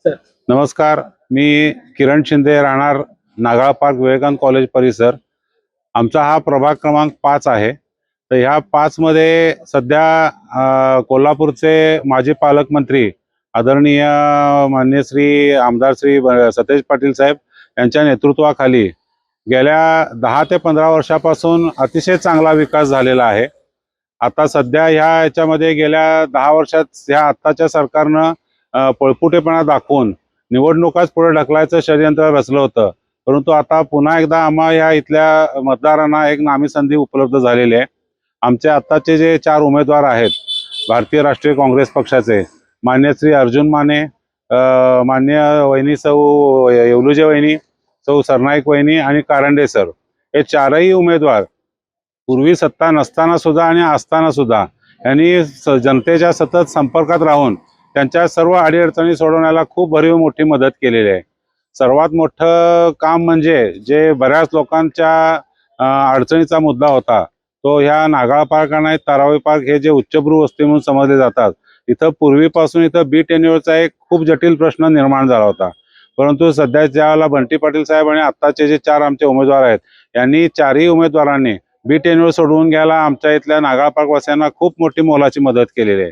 Sir. नमस्कार. मी किरण शिंदे, राहणार नागाळ park, Vivekananda college परिसर. आमचा हा प्रभाग क्रमांक 5 आहे. तर ह्या 5 मध्ये सध्या कोल्हापूरचे माजी पालकमंत्री आदरणीय मान्य श्री आमदार श्री सतेज पाटील साहेब यांच्या नेतृत्वाखाली गेल्या 10 ते 15 वर्षापासून अतिशय चांगला विकास झालेला आहे. आता सध्या याच्यामध्ये गेल्या 10 वर्षात ह्या आत्ताच्या सरकारनं पळपुटेपणा दाखवून निवडणुकाच पुढे ढकलायचं षडयंत्र रचलं होतं. परंतु आता पुन्हा एकदा आम्हा या इथल्या मतदारांना एक नामी संधी उपलब्ध झालेली आहे. आमचे आत्ताचे जे 4 उमेदवार आहेत भारतीय राष्ट्रीय काँग्रेस पक्षाचे, मान्य श्री अर्जुन माने, मान्य वहिनी सौ येवलुजे वहिनी, सौ सरनाईक वहिनी आणि कारंडे सर, हे 4ही उमेदवार पूर्वी सत्ता नसताना सुद्धा आणि असताना सुद्धा यांनी जनतेच्या सतत संपर्कात राहून त्यांच्या सर्व अडीअडचणी सोडवण्याला खूप भरीव मोठी मदत केलेली आहे. सर्वात मोठं काम म्हणजे जे बऱ्याच लोकांच्या अडचणीचा मुद्दा होता तो ह्या नागाळ पार्क आणि तारावी पार्क हे जे उच्चभ्रू वस्ती म्हणून समजले जातात, इथं पूर्वीपासून इथं बी टेन्युअरचा एक खूप जटिल प्रश्न निर्माण झाला होता. परंतु सध्या ज्यावेळेला बंटी पाटील साहेब आणि आत्ताचे जे 4 आमचे उमेदवार आहेत यांनी 4ही उमेदवारांनी बी टेन्युअर सोडवून घ्यायला आमच्या इथल्या नागाळ पार्क वासियांना खूप मोठी मोलाची मदत केलेली आहे.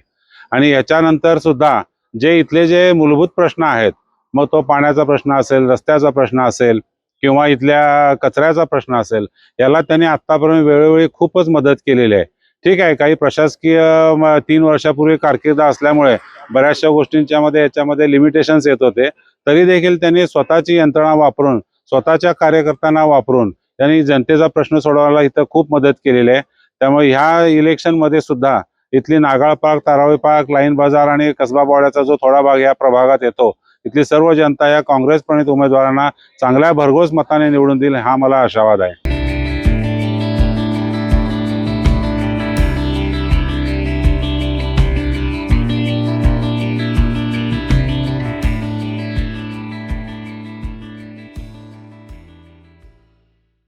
आणि याच्यानंतर सुद्धा जे इथले जे मूलभूत प्रश्न आहेत, मग तो पाण्याचा प्रश्न असेल, रस्त्याचा प्रश्न असेल किंवा इथल्या कचऱ्याचा प्रश्न असेल, याला त्यांनी आत्तापर्यंत वेळोवेळी खूपच मदत केलेली आहे. ठीक आहे, काही प्रशासकीय 3 वर्षापूर्वी कारकीर्द असल्यामुळे बऱ्याचशा गोष्टींच्या याच्यामध्ये लिमिटेशन्स येत होते. तरी देखील त्यांनी स्वतःची यंत्रणा वापरून, स्वतःच्या कार्यकर्त्यांना वापरून त्यांनी जनतेचा प्रश्न सोडवायला इथं खूप मदत केलेली आहे. त्यामुळे ह्या इलेक्शनमध्ये सुद्धा इथली नागाळ पार्क, तारावी पार्क, लाईन बाजार आणि कसबा बोळ्याचा जो थोडा भाग या प्रभागात येतो, इथली सर्व जनता या काँग्रेस प्रणित उमेदवारांना चांगल्या भरघोस मताने निवडून देईल हा मला आशावाद आहे.